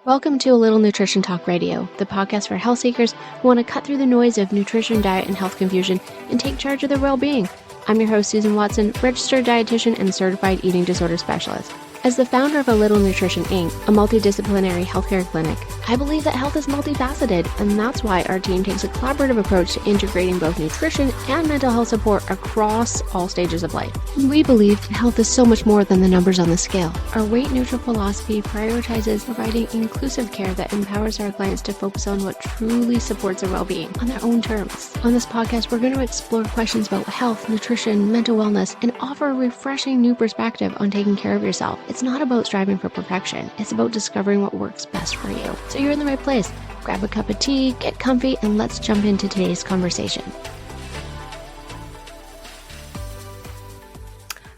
Welcome to A Little Nutrition Talk Radio, the podcast for health seekers who want to cut through the noise of nutrition, diet, and health confusion and take charge of their well-being. I'm your host, Susan Watson, registered dietitian and certified eating disorder specialist. As the founder of A Little Nutrition Inc., a multidisciplinary healthcare clinic, I believe that health is multifaceted, and that's why our team takes a collaborative approach to integrating both nutrition and mental health support across all stages of life. We believe that health is so much more than the numbers on the scale. Our weight-neutral philosophy prioritizes providing inclusive care that empowers our clients to focus on what truly supports their well-being on their own terms. On this podcast, we're going to explore questions about health, nutrition, mental wellness, and offer a refreshing new perspective on taking care of yourself. It's not about striving for perfection. It's about discovering what works best for you. So you're in the right place. Grab a cup of tea, get comfy, and let's jump into today's conversation.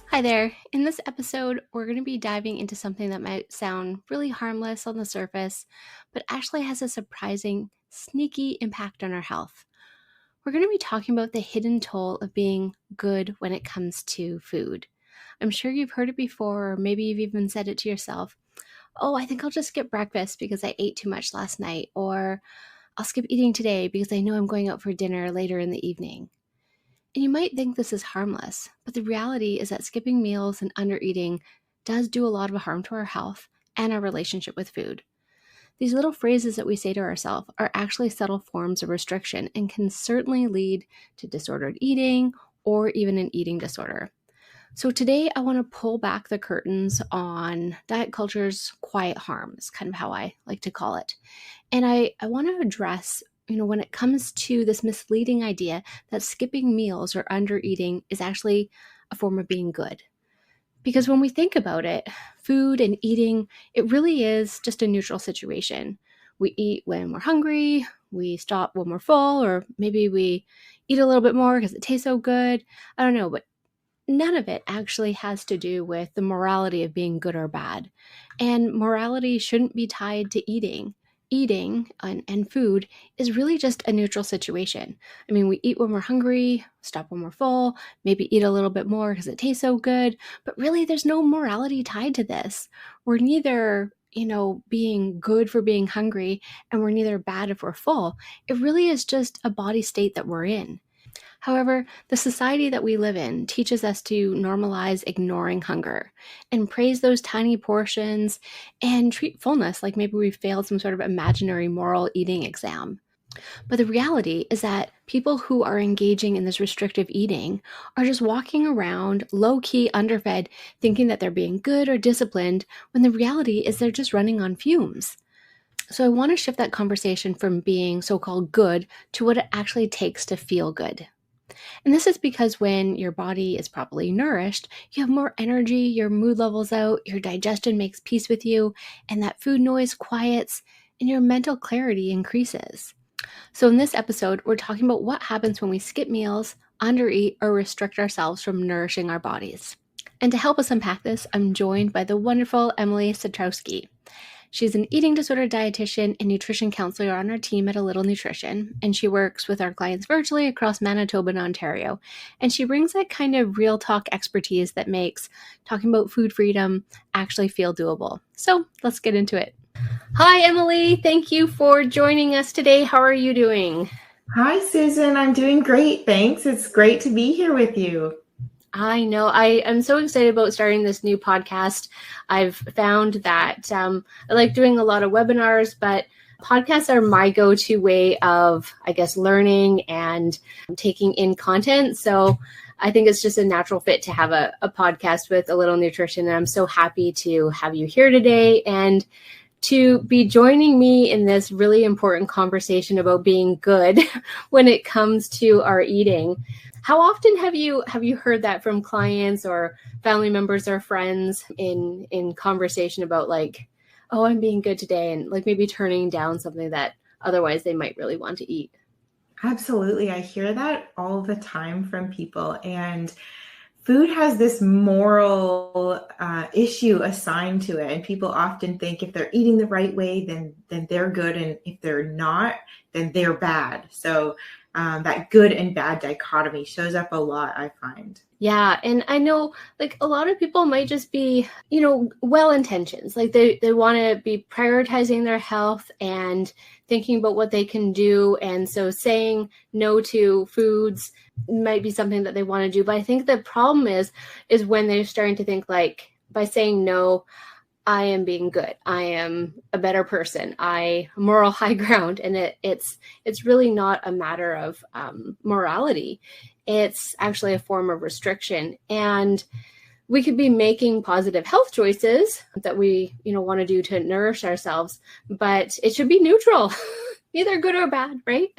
Hi there. In this episode, we're going to be diving into something that might sound really harmless on the surface, but actually has a surprising, sneaky impact on our health. We're going to be talking about the hidden toll of being good when it comes to food. I'm sure you've heard it before, or maybe you've even said it to yourself. Oh, I think I'll just skip breakfast because I ate too much last night, or I'll skip eating today because I know I'm going out for dinner later in the evening. And you might think this is harmless, but the reality is that skipping meals and undereating does do a lot of harm to our health and our relationship with food. These little phrases that we say to ourselves are actually subtle forms of restriction and can certainly lead to disordered eating or even an eating disorder. So today I want to pull back the curtains on diet culture's quiet harm, is kind of how I like to call it. And I want to address, when it comes to this misleading idea that skipping meals or undereating is actually a form of being good. Because when we think about it, food and eating, it really is just a neutral situation. We eat when we're hungry, we stop when we're full, or maybe we eat a little bit more because it tastes so good. I don't know, but none of it actually has to do with the morality of being good or bad. And morality shouldn't be tied to eating. Eating and food is really just a neutral situation. I mean, we eat when we're hungry, stop when we're full, maybe eat a little bit more because it tastes so good, but really there's no morality tied to this. We're neither, being good for being hungry, and we're neither bad if we're full. It really is just a body state that we're in. However, the society that we live in teaches us to normalize ignoring hunger and praise those tiny portions and treat fullness like maybe we failed some sort of imaginary moral eating exam. But the reality is that people who are engaging in this restrictive eating are just walking around low-key underfed, thinking that they're being good or disciplined, when the reality is they're just running on fumes. So I want to shift that conversation from being so-called good to what it actually takes to feel good. And this is because when your body is properly nourished, you have more energy, your mood levels out, your digestion makes peace with you, and that food noise quiets, and your mental clarity increases. So in this episode, we're talking about what happens when we skip meals, undereat, or restrict ourselves from nourishing our bodies. And to help us unpack this, I'm joined by the wonderful Emily Szatrowski. She's an eating disorder dietitian and nutrition counselor on our team at A Little Nutrition, and she works with our clients virtually across Manitoba and Ontario. And she brings that kind of real talk expertise that makes talking about food freedom actually feel doable. So let's get into it. Hi, Emily. Thank you for joining us today. How are you doing? Hi, Susan. I'm doing great. Thanks. It's great to be here with you. I know. I am so excited about starting this new podcast. I've found that I like doing a lot of webinars, but podcasts are my go-to way of, learning and taking in content. So I think it's just a natural fit to have a podcast with A Little Nutrition. And I'm so happy to have you here today and to be joining me in this really important conversation about being good when it comes to our eating. How often have you heard that from clients or family members or friends in conversation about oh, I'm being good today, and maybe turning down something that otherwise they might really want to eat? Absolutely. I hear that all the time from people, and food has this moral issue assigned to it. And people often think if they're eating the right way, then they're good. And if they're not, then they're bad. So that good and bad dichotomy shows up a lot, I find. Yeah. And I know like a lot of people might just be, well-intentioned. Like they want to be prioritizing their health and thinking about what they can do. And so saying no to foods might be something that they want to do. But I think the problem is when they're starting to think like, by saying no, I am being good. I am a better person. Moral high ground. And it's really not a matter of morality. It's actually a form of restriction. And we could be making positive health choices that we, want to do to nourish ourselves, but it should be neutral, either good or bad, right?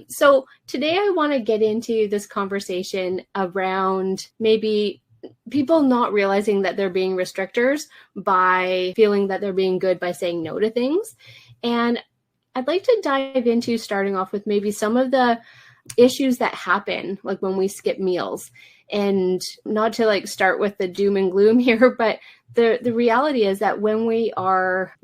So today I want to get into this conversation around maybe people not realizing that they're being restrictors by feeling that they're being good by saying no to things. And I'd like to dive into starting off with maybe some of the issues that happen, like when we skip meals, and not to like start with the doom and gloom here, but the reality is that when we are,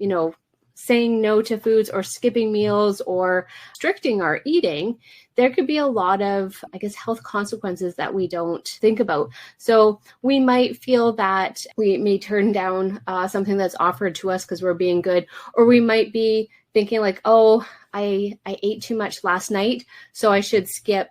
saying no to foods or skipping meals or restricting our eating, there could be a lot of, health consequences that we don't think about. So we might feel that we may turn down something that's offered to us because we're being good, or we might be thinking like, oh, I ate too much last night, so I should skip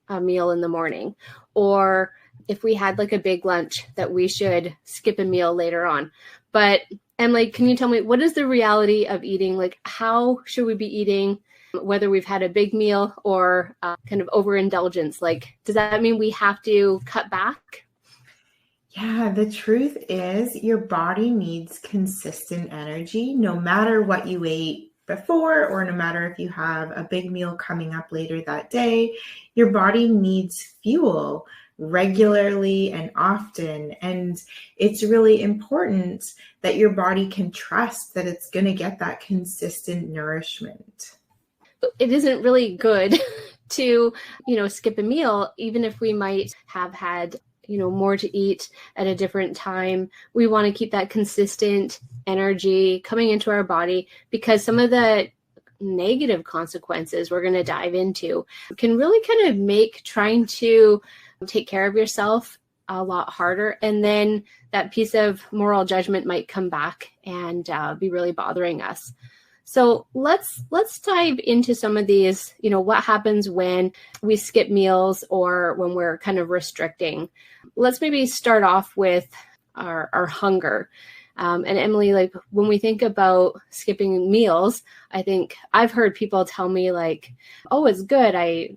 a meal in the morning. Or if we had like a big lunch, that we should skip a meal later on. But Emily, can you tell me, what is the reality of eating? Like, how should we be eating, whether we've had a big meal or kind of overindulgence? Like, does that mean we have to cut back? Yeah, the truth is your body needs consistent energy, no matter what you ate before, or no matter if you have a big meal coming up later that day. Your body needs fuel regularly and often. And it's really important that your body can trust that it's going to get that consistent nourishment. It isn't really good to, skip a meal, even if we might have had, more to eat at a different time. We want to keep that consistent energy coming into our body, because some of the negative consequences we're going to dive into can really kind of make trying to take care of yourself a lot harder. And then that piece of moral judgment might come back and be really bothering us. So let's dive into some of these, what happens when we skip meals or when we're kind of restricting. Let's maybe start off with our hunger. And Emily, like when we think about skipping meals, I think I've heard people tell me like, oh, it's good.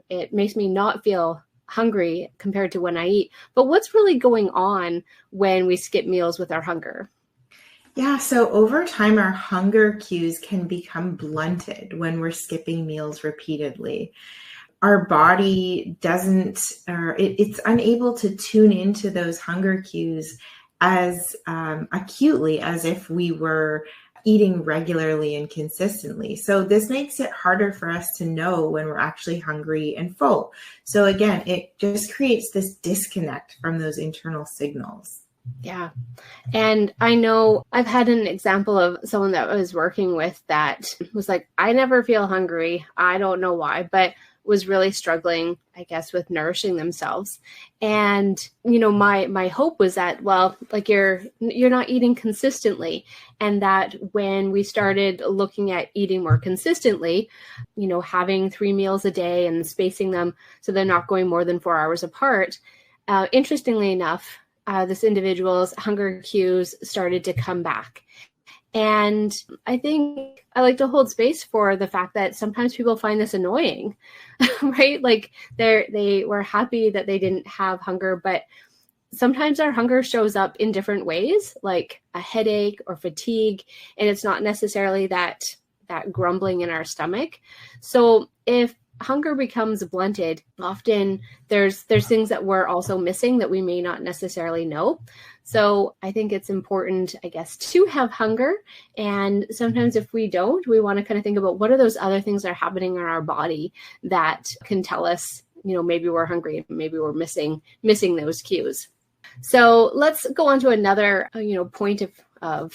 It makes me not feel hungry compared to when I eat. But what's really going on when we skip meals with our hunger? Yeah, so over time, our hunger cues can become blunted when we're skipping meals repeatedly. Our body it's unable to tune into those hunger cues as acutely as if we were eating regularly and consistently. So this makes it harder for us to know when we're actually hungry and full. So again, it just creates this disconnect from those internal signals. Yeah. And I know I've had an example of someone that I was working with that was like, I never feel hungry. I don't know why, but was really struggling, I guess, with nourishing themselves. And, my hope was that, well, like you're not eating consistently. And that when we started looking at eating more consistently, having 3 meals a day and spacing them so they're not going more than 4 hours apart, interestingly enough, this individual's hunger cues started to come back. And I think I like to hold space for the fact that sometimes people find this annoying, right? Like they were happy that they didn't have hunger, but sometimes our hunger shows up in different ways, like a headache or fatigue, and it's not necessarily that grumbling in our stomach. So if hunger becomes blunted, often there's things that we're also missing that we may not necessarily know. So I think it's important, I guess, to have hunger. And sometimes if we don't, we want to kind of think about what are those other things that are happening in our body that can tell us, maybe we're hungry and maybe we're missing those cues. So let's go on to another, point of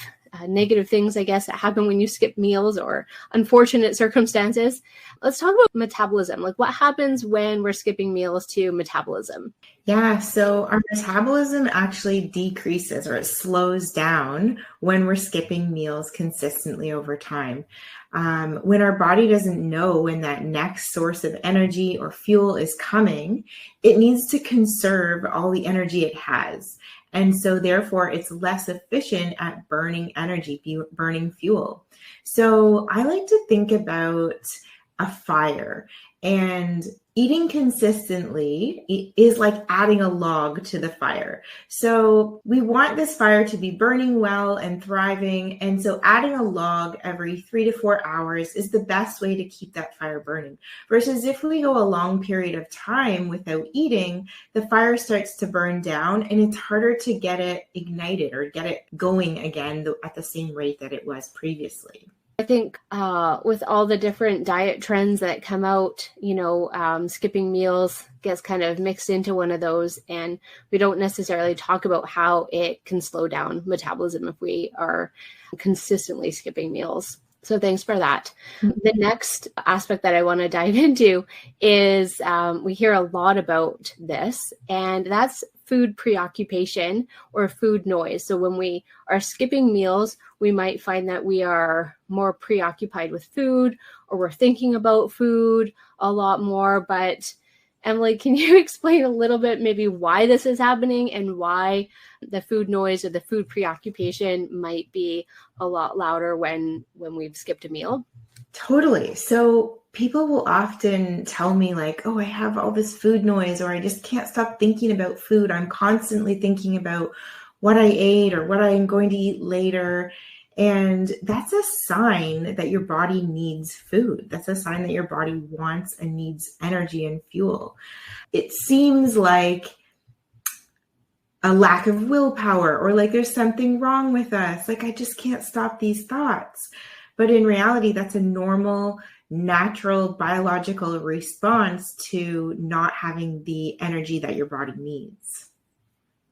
negative things, I guess, that happen when you skip meals or unfortunate circumstances. Let's talk about metabolism. Like, what happens when we're skipping meals to metabolism? Yeah, so our metabolism actually decreases, or it slows down when we're skipping meals consistently over time. When our body doesn't know when that next source of energy or fuel is coming, it needs to conserve all the energy it has. And so therefore, it's less efficient at burning energy, burning fuel. So I like to think about a fire, and eating consistently is like adding a log to the fire. So we want this fire to be burning well and thriving. And so adding a log every 3 to 4 hours is the best way to keep that fire burning. Versus if we go a long period of time without eating, the fire starts to burn down and it's harder to get it ignited or get it going again at the same rate that it was previously. I think with all the different diet trends that come out, skipping meals gets kind of mixed into one of those, and we don't necessarily talk about how it can slow down metabolism if we are consistently skipping meals. So thanks for that. The next aspect that I want to dive into is we hear a lot about this, and that's food preoccupation or food noise. So when we are skipping meals, we might find that we are more preoccupied with food, or we're thinking about food a lot more. But Emily, can you explain a little bit maybe why this is happening and why the food noise or the food preoccupation might be a lot louder when we've skipped a meal? Totally. So people will often tell me like, oh, I have all this food noise, or I just can't stop thinking about food. I'm constantly thinking about what I ate or what I'm going to eat later. And that's a sign that your body needs food. That's a sign that your body wants and needs energy and fuel. It seems like a lack of willpower, or like there's something wrong with us. Like, I just can't stop these thoughts. But in reality, that's a normal, natural, biological response to not having the energy that your body needs.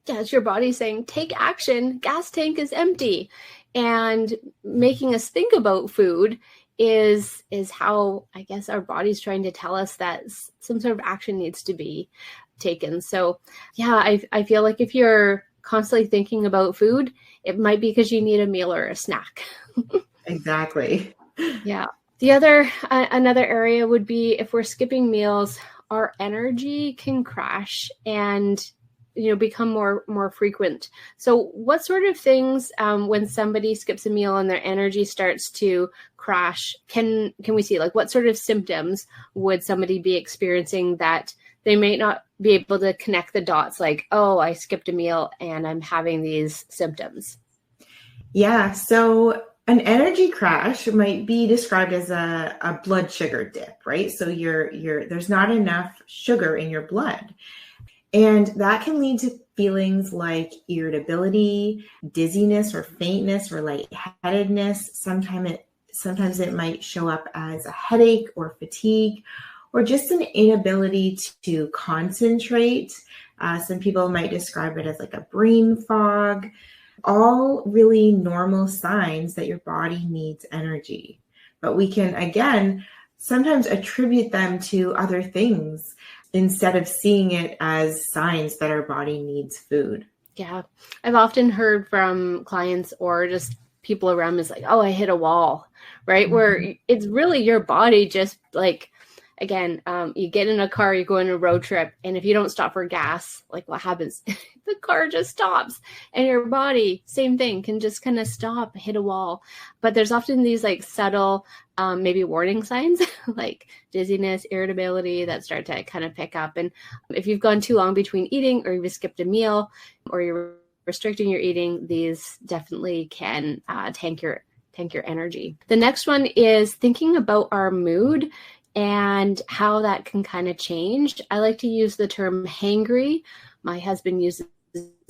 Yeah, it's your body saying, take action, gas tank is empty. And making us think about food is how, I guess, our body's trying to tell us that some sort of action needs to be taken. So yeah, I feel like if you're constantly thinking about food, it might be because you need a meal or a snack. Exactly. Yeah. The other, another area would be if we're skipping meals, our energy can crash and become more frequent. So what sort of things, when somebody skips a meal and their energy starts to crash, can we see? Like, what sort of symptoms would somebody be experiencing that they may not be able to connect the dots? Like, oh, I skipped a meal and I'm having these symptoms. Yeah. So an energy crash might be described as a blood sugar dip, right? So there's not enough sugar in your blood. And that can lead to feelings like irritability, dizziness or faintness or lightheadedness. Sometimes it might show up as a headache or fatigue, or just an inability to concentrate. Some people might describe it as like a brain fog. All really normal signs that your body needs energy. But we can, again, sometimes attribute them to other things instead of seeing it as signs that our body needs food. Yeah. I've often heard from clients or just people around me, it's like, oh, I hit a wall, right? Mm-hmm. Where it's really your body just like, again, you get in a car, you go on a road trip, and if you don't stop for gas, like what happens? The car just stops, and your body, same thing, can just kind of stop, hit a wall. But there's often these like subtle, maybe warning signs like dizziness, irritability that start to kind of pick up. And if you've gone too long between eating, or you've skipped a meal, or you're restricting your eating, these definitely can tank your energy. The next one is thinking about our mood and how that can kind of change. I like to use the term hangry. My husband uses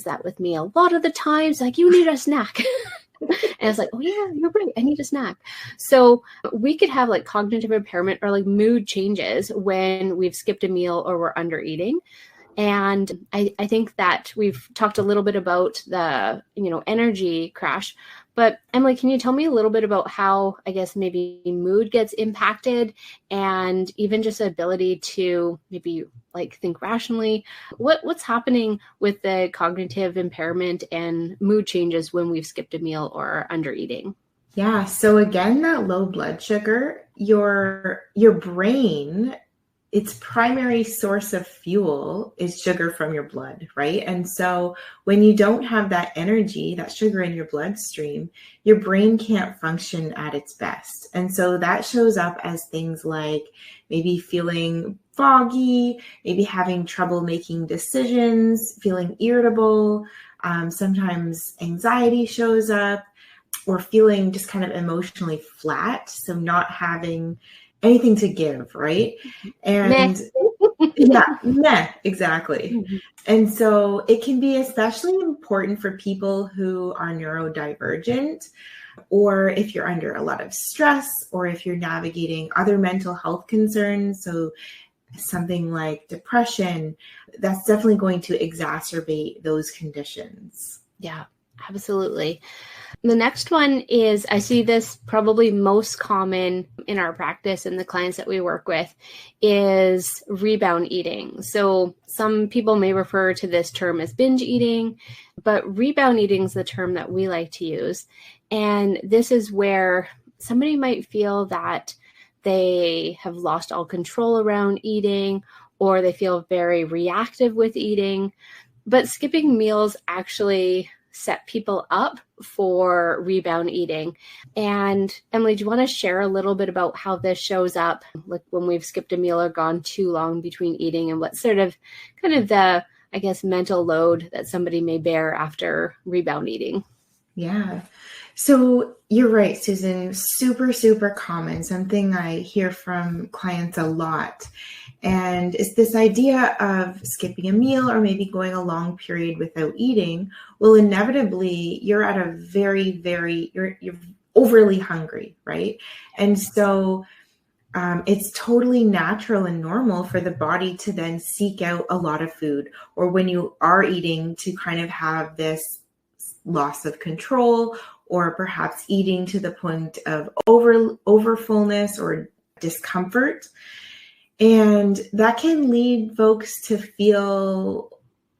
that with me a lot of the times, like, you need a snack. And it's like, oh yeah, you're right, I need a snack. So we could have like cognitive impairment or like mood changes when we've skipped a meal or we're under eating. And I think that we've talked a little bit about the, energy crash. But Emily, can you tell me a little bit about how, I guess, maybe mood gets impacted and even just the ability to maybe like think rationally? What's happening with the cognitive impairment and mood changes when we've skipped a meal or are under eating? Yeah. So again, that low blood sugar, your brain, its primary source of fuel is sugar from your blood, right? And so when you don't have that energy, that sugar in your bloodstream, your brain can't function at its best. And so that shows up as things like maybe feeling foggy, maybe having trouble making decisions, feeling irritable. Sometimes anxiety shows up, or feeling just kind of emotionally flat. So not having anything to give, right? And yeah, exactly. Mm-hmm. And so it can be especially important for people who are neurodivergent, or if you're under a lot of stress, or if you're navigating other mental health concerns. So something like depression, that's definitely going to exacerbate those conditions. Yeah, absolutely. The next one is, I see this probably most common in our practice and the clients that we work with, is rebound eating. So some people may refer to this term as binge eating, but rebound eating is the term that we like to use. And this is where somebody might feel that they have lost all control around eating, or they feel very reactive with eating, but skipping meals actually set people up for rebound eating. And Emily, do you want to share a little bit about how this shows up, like when we've skipped a meal or gone too long between eating, and what sort of kind of the, I guess, mental load that somebody may bear after rebound eating? Yeah. So you're right, Susan, super, super common, something I hear from clients a lot. And it's this idea of skipping a meal or maybe going a long period without eating. Well, inevitably, you're at a you're overly hungry, right? And so it's totally natural and normal for the body to then seek out a lot of food, or when you are eating, to kind of have this loss of control, or perhaps eating to the point of over fullness or discomfort. And that can lead folks to feel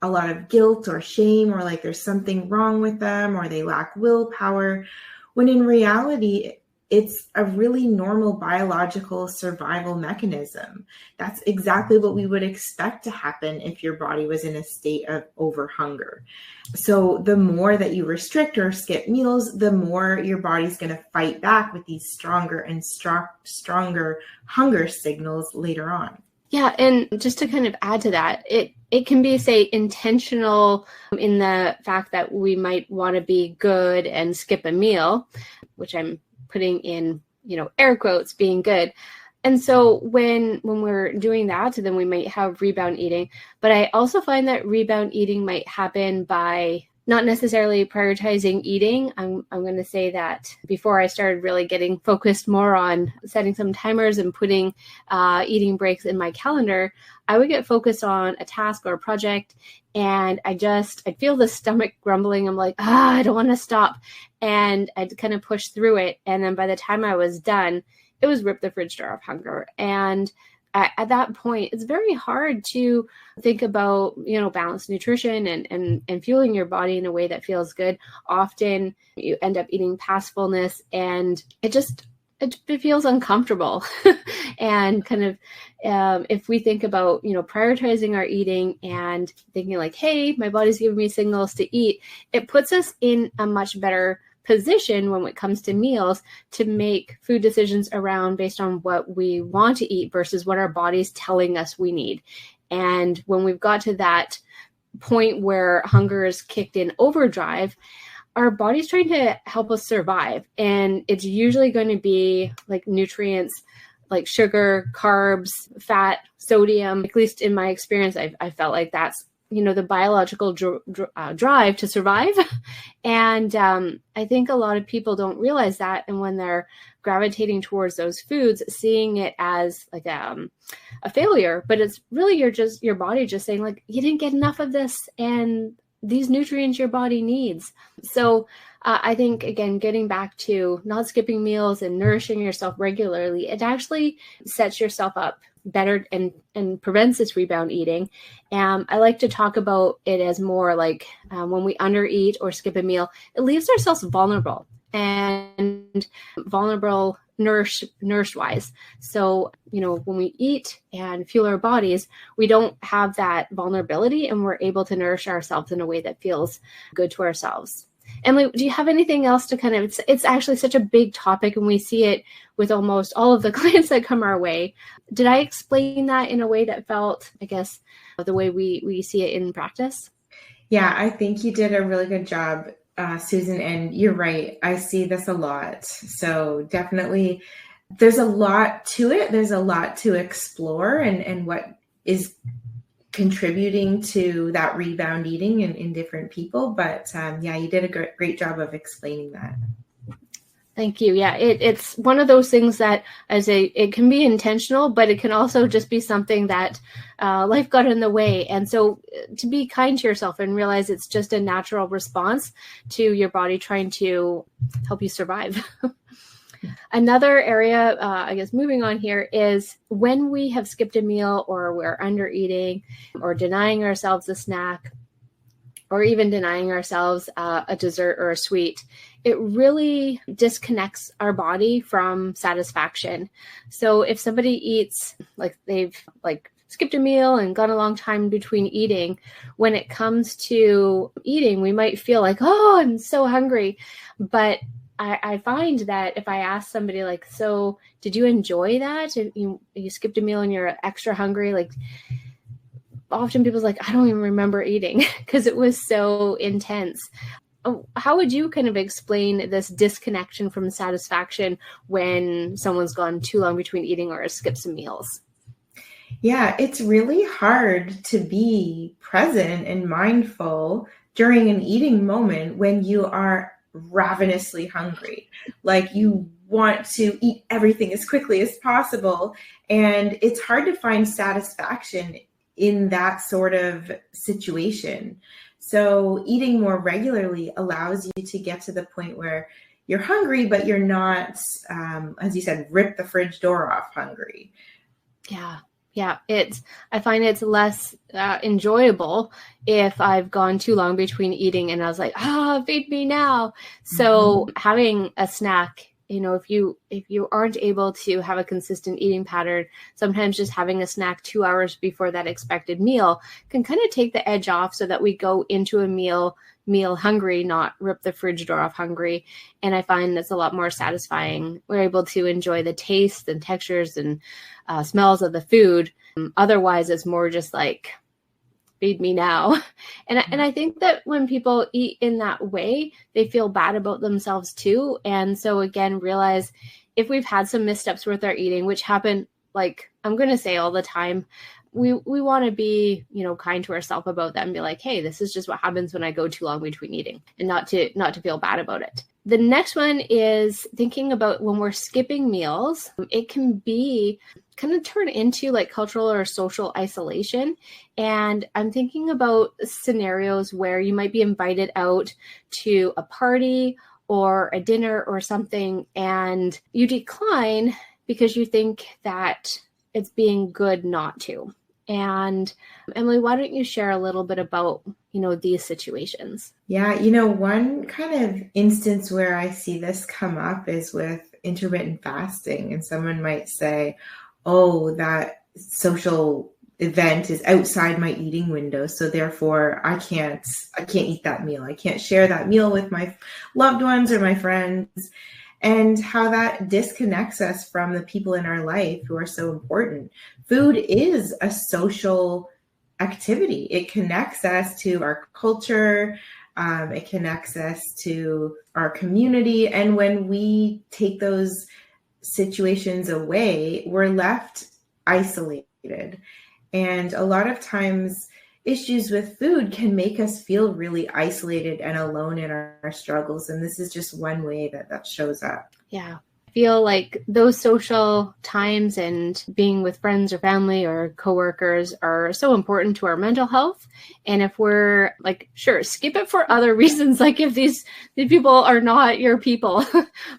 a lot of guilt or shame, or like there's something wrong with them, or they lack willpower, when in reality, it's a really normal biological survival mechanism. That's exactly what we would expect to happen if your body was in a state of overhunger. So the more that you restrict or skip meals, the more your body's going to fight back with these stronger and stronger hunger signals later on. Yeah, and just to kind of add to that, it can be, say, intentional in the fact that we might want to be good and skip a meal, which I'm putting in, air quotes, being good. And so when we're doing that, then we might have rebound eating. But I also find that rebound eating might happen by not necessarily prioritizing eating. I'm going to say that before I started really getting focused more on setting some timers and putting eating breaks in my calendar, I would get focused on a task or a project, and I'd feel the stomach grumbling. I'm like, I don't want to stop. And I'd kind of push through it. And then by the time I was done, it was rip the fridge door of hunger. And at that point, it's very hard to think about, balanced nutrition and fueling your body in a way that feels good. Often you end up eating past fullness, and it feels uncomfortable. And kind of, if we think about, prioritizing our eating and thinking like, hey, my body's giving me signals to eat, it puts us in a much better position when it comes to meals to make food decisions around based on what we want to eat versus what our body's telling us we need. And when we've got to that point where hunger is kicked in overdrive, our body's trying to help us survive. And it's usually going to be like nutrients like sugar, carbs, fat, sodium. At least in my experience, I felt like that's the biological drive to survive. And I think a lot of people don't realize that. And when they're gravitating towards those foods, seeing it as like a failure, but it's really your body just saying like, you didn't get enough of this and these nutrients your body needs. So I think, again, getting back to not skipping meals and nourishing yourself regularly, it actually sets yourself up better and prevents this rebound eating. I like to talk about it as more like when we undereat or skip a meal, it leaves ourselves vulnerable and vulnerable nourished wise. So, when we eat and fuel our bodies, we don't have that vulnerability and we're able to nourish ourselves in a way that feels good to ourselves. Emily, do you have anything else to kind of, it's actually such a big topic and we see it with almost all of the clients that come our way. Did I explain that in a way that felt, I guess, the way we see it in practice? Yeah, I think you did a really good job, Susan, and you're right. I see this a lot. So definitely there's a lot to it. There's a lot to explore and what is contributing to that rebound eating in different people. But yeah, you did a great job of explaining that. Thank you. Yeah, it's one of those things that it can be intentional, but it can also just be something that life got in the way. And so to be kind to yourself and realize it's just a natural response to your body trying to help you survive. Another area, I guess, moving on here is when we have skipped a meal or we're under eating or denying ourselves a snack or even denying ourselves a dessert or a sweet, it really disconnects our body from satisfaction. So if somebody eats, like they've skipped a meal and gone a long time between eating, when it comes to eating, we might feel like, oh, I'm so hungry. But I find that if I ask somebody like, so did you enjoy that? If you skipped a meal and you're extra hungry, like often people's like, I don't even remember eating because it was so intense. How would you kind of explain this disconnection from satisfaction when someone's gone too long between eating or skipped some meals? Yeah, it's really hard to be present and mindful during an eating moment when you are ravenously hungry. Like you want to eat everything as quickly as possible. And it's hard to find satisfaction in that sort of situation. So eating more regularly allows you to get to the point where you're hungry, but you're not, as you said, rip the fridge door off hungry. Yeah, I find it's less enjoyable if I've gone too long between eating and I was like, feed me now. So having a snack, if you aren't able to have a consistent eating pattern, sometimes just having a snack 2 hours before that expected meal can kind of take the edge off so that we go into a meal hungry, not rip the fridge door off hungry. And I find that's a lot more satisfying. We're able to enjoy the taste and textures and smells of the food. Otherwise, it's more just like, feed me now. And I think that when people eat in that way, they feel bad about themselves too. And so again, realize if we've had some missteps with our eating, which happen, like I'm going to say all the time, we want to be, kind to ourselves about that and be like, hey, this is just what happens when I go too long between eating, and not to feel bad about it. The next one is thinking about when we're skipping meals, it can be kind of turn into like cultural or social isolation. And I'm thinking about scenarios where you might be invited out to a party or a dinner or something, and you decline because you think that it's being good not to. And Emily, why don't you share a little bit about, these situations? Yeah, one kind of instance where I see this come up is with intermittent fasting. And someone might say, oh, that social event is outside my eating window, so therefore I can't eat that meal. I can't share that meal with my loved ones or my friends. And how that disconnects us from the people in our life who are so important. Food is a social activity. It connects us to our culture. It connects us to our community. And when we take those situations away, we're left isolated. And a lot of times, issues with food can make us feel really isolated and alone in our struggles. And this is just one way that shows up. Yeah. I feel like those social times and being with friends or family or coworkers are so important to our mental health. And if we're like, sure, skip it for other reasons, like if these people are not your people.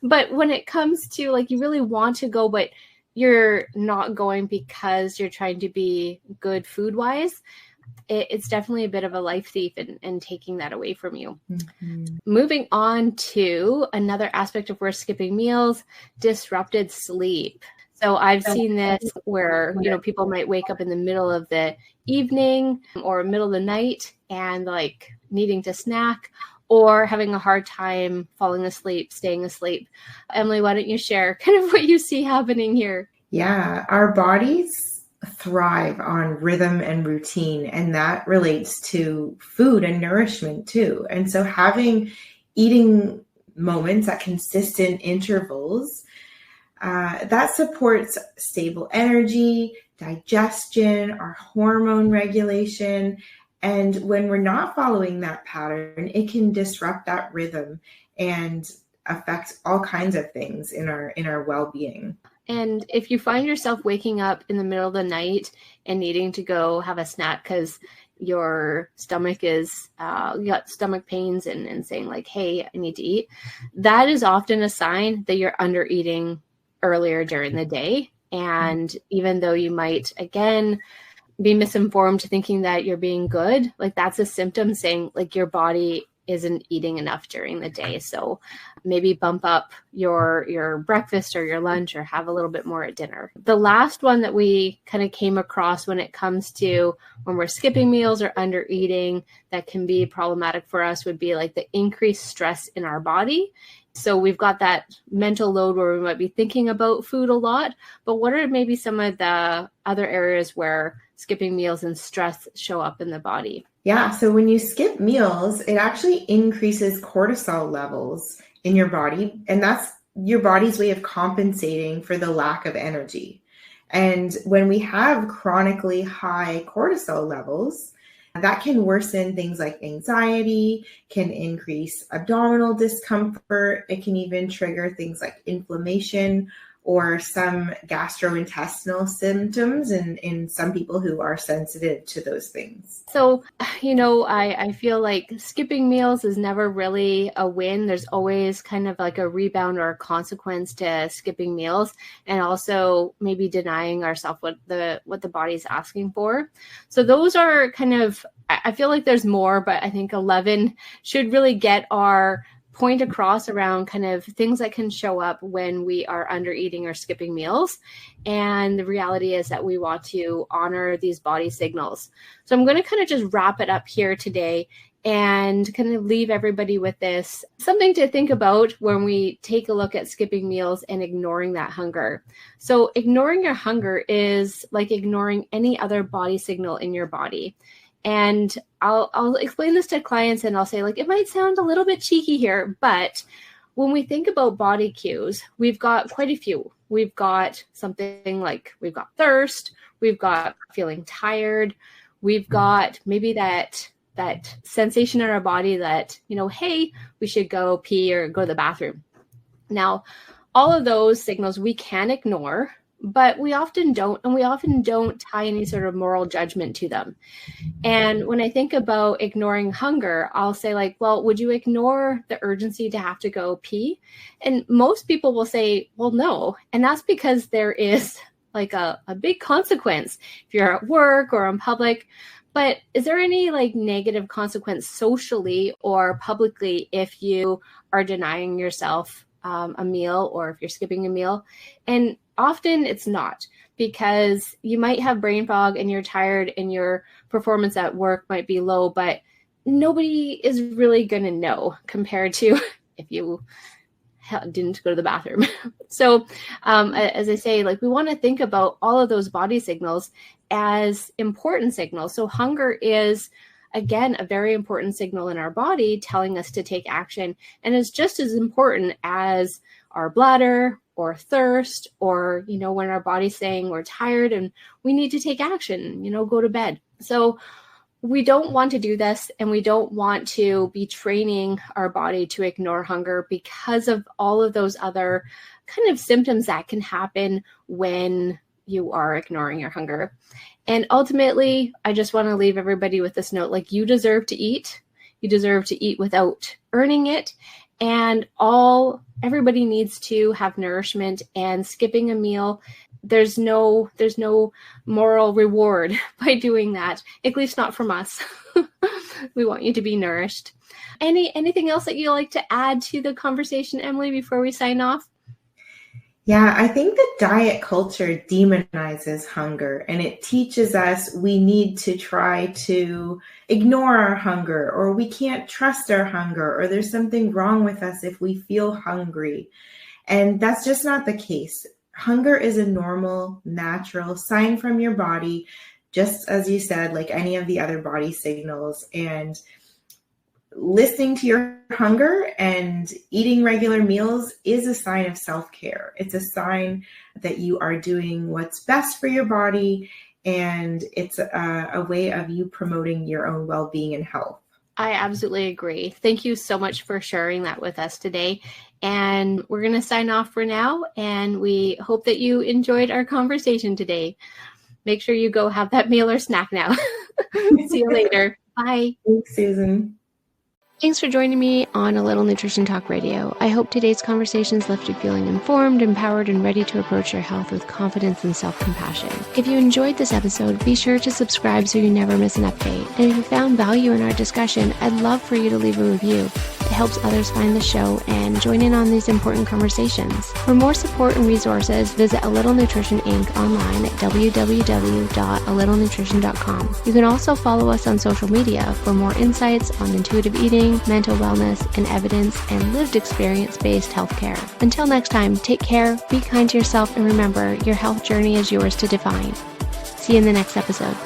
But when it comes to like, you really want to go, but you're not going because you're trying to be good food wise, it's definitely a bit of a life thief and taking that away from you. Mm-hmm. Moving on to another aspect of where skipping meals, disrupted sleep. So I've seen this where, people might wake up in the middle of the evening or middle of the night and like needing to snack or having a hard time falling asleep, staying asleep. Emily, why don't you share kind of what you see happening here? Yeah, our bodies thrive on rhythm and routine, and that relates to food and nourishment too. And so having eating moments at consistent intervals, that supports stable energy, digestion, our hormone regulation. And when we're not following that pattern, it can disrupt that rhythm and affect all kinds of things in our well-being. And if you find yourself waking up in the middle of the night and needing to go have a snack because your stomach is, you got stomach pains and saying like, hey, I need to eat, that is often a sign that you're under eating earlier during the day. And even though you might, again, be misinformed thinking that you're being good, like that's a symptom saying like your body isn't eating enough during the day. So maybe bump up your breakfast or your lunch or have a little bit more at dinner. The last one that we kind of came across when it comes to when we're skipping meals or under eating that can be problematic for us would be like the increased stress in our body. So we've got that mental load where we might be thinking about food a lot, but what are maybe some of the other areas where skipping meals and stress show up in the body? Yeah, so when you skip meals, it actually increases cortisol levels in your body, and that's your body's way of compensating for the lack of energy. And when we have chronically high cortisol levels, that can worsen things like anxiety, can increase abdominal discomfort. It can even trigger things like inflammation or some gastrointestinal symptoms in some people who are sensitive to those things. So, I feel like skipping meals is never really a win. There's always kind of like a rebound or a consequence to skipping meals, and also maybe denying ourselves what the body's asking for. So those are kind of, I feel like there's more, but I think 11 should really get our point across around kind of things that can show up when we are under eating or skipping meals. And the reality is that we want to honor these body signals. So I'm going to kind of just wrap it up here today and kind of leave everybody with this, something to think about when we take a look at skipping meals and ignoring that hunger. So ignoring your hunger is like ignoring any other body signal in your body. And I'll explain this to clients and I'll say, like, it might sound a little bit cheeky here, but when we think about body cues, we've got quite a few. We've got something like we've got thirst, we've got feeling tired, we've got maybe that sensation in our body that, hey, we should go pee or go to the bathroom. Now, all of those signals we can ignore, but we often don't, and we often don't tie any sort of moral judgment to them. And when I think about ignoring hunger, I'll say like, well, would you ignore the urgency to have to go pee? And most people will say, well, no. And that's because there is like a big consequence if you're at work or in public. But is there any like negative consequence socially or publicly if you are denying yourself a meal or if you're skipping a meal? And often it's not, because you might have brain fog and you're tired and your performance at work might be low, but nobody is really going to know compared to if you didn't go to the bathroom. So as I say, like we want to think about all of those body signals as important signals. So hunger is, again, a very important signal in our body telling us to take action, and is just as important as our bladder or thirst, or, when our body's saying we're tired and we need to take action, go to bed. So we don't want to do this, and we don't want to be training our body to ignore hunger because of all of those other kind of symptoms that can happen when you are ignoring your hunger. And ultimately, I just want to leave everybody with this note, like, you deserve to eat. You deserve to eat without earning it. And everybody needs to have nourishment, and skipping a meal, there's no moral reward by doing that, at least not from us. We want you to be nourished. Anything else that you like to add to the conversation, Emily, before we sign off? Yeah, I think the diet culture demonizes hunger, and it teaches us we need to try to ignore our hunger, or we can't trust our hunger, or there's something wrong with us if we feel hungry. And that's just not the case. Hunger is a normal, natural sign from your body, just as you said, like any of the other body signals. And listening to your hunger and eating regular meals is a sign of self-care. It's a sign that you are doing what's best for your body, and it's a way of you promoting your own well-being and health. I absolutely agree. Thank you so much for sharing that with us today. And we're going to sign off for now, and we hope that you enjoyed our conversation today. Make sure you go have that meal or snack now. See you later. Bye. Thanks, Susan. Thanks for joining me on A Little Nutrition Talk Radio. I hope today's conversations left you feeling informed, empowered, and ready to approach your health with confidence and self-compassion. If you enjoyed this episode, be sure to subscribe so you never miss an update. And if you found value in our discussion, I'd love for you to leave a review. It helps others find the show and join in on these important conversations. For more support and resources, visit A Little Nutrition Inc. online at www.alittlenutrition.com. You can also follow us on social media for more insights on intuitive eating, mental wellness, and evidence and lived experience-based healthcare. Until next time, take care, be kind to yourself, and remember, your health journey is yours to define. See you in the next episode.